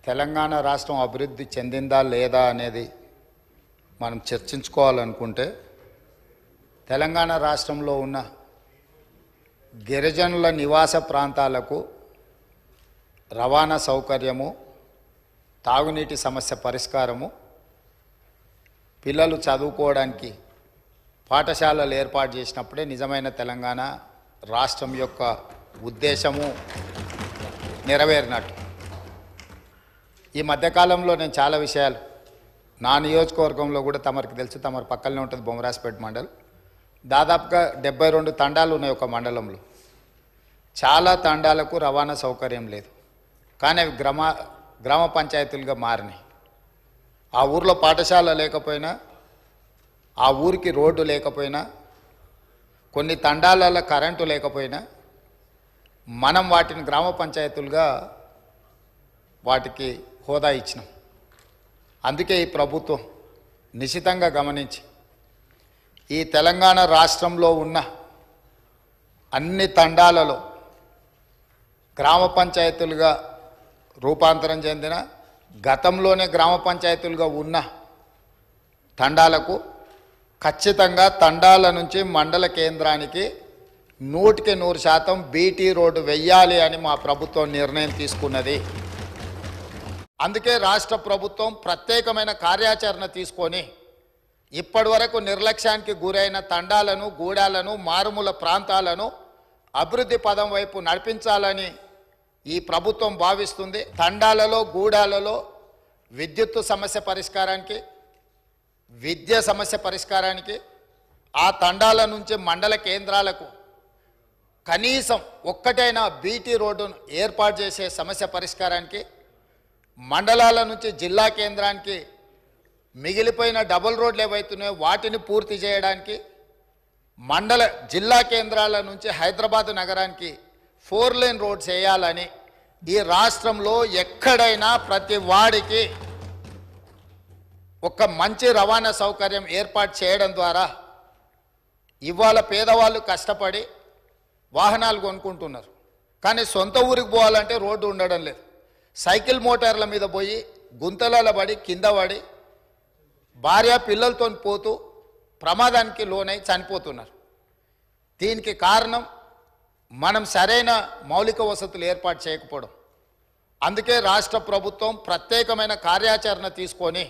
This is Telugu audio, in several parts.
తెలంగాణ రాష్ట్రం అభివృద్ధి చెందిందా లేదా అనేది మనం చర్చించుకోవాలనుకుంటే తెలంగాణ రాష్ట్రంలో ఉన్న గిరిజనుల నివాస ప్రాంతాలకు రవాణా సౌకర్యము, తాగునీటి సమస్య పరిష్కారము, పిల్లలు చదువుకోవడానికి పాఠశాలలు ఏర్పాటు చేసినప్పుడే నిజమైన తెలంగాణ రాష్ట్రం యొక్క ఉద్దేశము నెరవేరినట్టు. ఈ మధ్యకాలంలో నేను చాలా విషయాలు నా నియోజకవర్గంలో కూడా తమరికి తెలుసు, తమరి పక్కనే ఉంటుంది బొమ్మరాజపేట మండలం. దాదాపుగా 72 తండాలు ఉన్నాయి ఒక మండలంలో. చాలా తండాలకు రవాణా సౌకర్యం లేదు, కానీ అవి గ్రామ పంచాయతీలుగా మారినాయి. ఆ ఊర్లో పాఠశాల లేకపోయినా, ఆ ఊరికి రోడ్డు లేకపోయినా, కొన్ని తండాలలో కరెంటు లేకపోయినా మనం వాటిని గ్రామ పంచాయతీలుగా వాటికి హోదా ఇచ్చినాం. అందుకే ఈ ప్రభుత్వం నిశితంగా గమనించి ఈ తెలంగాణ రాష్ట్రంలో ఉన్న అన్ని తండాలలో గ్రామ పంచాయతీలుగా రూపాంతరం చెందిన, గతంలోనే గ్రామ పంచాయతీలుగా ఉన్న తండాలకు ఖచ్చితంగా తండాల నుంచి మండల కేంద్రానికి 100% బీటీ రోడ్డు వెయ్యాలి అని మా ప్రభుత్వం నిర్ణయం తీసుకున్నది. అందుకే రాష్ట్ర ప్రభుత్వం ప్రత్యేకమైన కార్యాచరణ తీసుకొని ఇప్పటి వరకు నిర్లక్ష్యానికి గురైన తండాలను, గూడాలను, మారుమూల ప్రాంతాలను అభివృద్ధి పదం వైపు నడిపించాలని ఈ ప్రభుత్వం భావిస్తుంది. తండాలలో, గూడాలలో విద్యుత్తు సమస్య పరిష్కారానికి, విద్య సమస్య పరిష్కారానికి, ఆ తండాల నుంచి మండల కేంద్రాలకు కనీసం ఒక్కటైనా బీటీ రోడ్డును ఏర్పాటు చేసే సమస్య పరిష్కారానికి, మండలాల నుంచి జిల్లా కేంద్రానికి మిగిలిపోయిన డబుల్ రోడ్లు ఏవైతున్నాయో వాటిని పూర్తి చేయడానికి, జిల్లా కేంద్రాల నుంచి హైదరాబాద్ నగరానికి 4 లేన్ రోడ్స్ వేయాలని ఈ రాష్ట్రంలో ఎక్కడైనా ప్రతి వాడికి ఒక మంచి రవాణా సౌకర్యం ఏర్పాటు చేయడం ద్వారా ఇవాళ పేదవాళ్ళు కష్టపడి వాహనాలు కొనుక్కుంటున్నారు, కానీ సొంత ఊరికి పోవాలంటే రోడ్డు ఉండడం లేదు. సైకిల్ మోటార్ల మీద పోయి గుంతలలో పడి కింద పడి భార్య పిల్లలతో పోతూ ప్రమాదానికి లోనై చనిపోతున్నారు. దీనికి కారణం మనం సరైన మౌలిక వసతులు ఏర్పాటు చేయకపోవడం. అందుకే రాష్ట్ర ప్రభుత్వం ప్రత్యేకమైన కార్యాచరణ తీసుకొని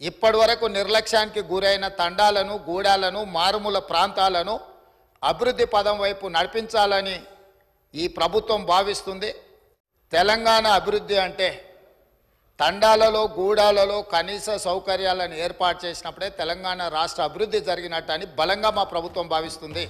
ఇప్పటి వరకు నిర్లక్ష్యానికి గురైన తండాలను, గూడాలను, మారుమూల ప్రాంతాలను అభివృద్ధి పదం వైపు నడిపించాలని ఈ ప్రభుత్వం భావిస్తుంది. తెలంగాణ అభివృద్ధి అంటే తండాలలో, గూడాలలో కనీస సౌకర్యాలను ఏర్పాటు చేసినప్పుడే తెలంగాణ రాష్ట్ర అభివృద్ధి జరిగినట్టు అని బలంగా మా ప్రభుత్వం భావిస్తుంది.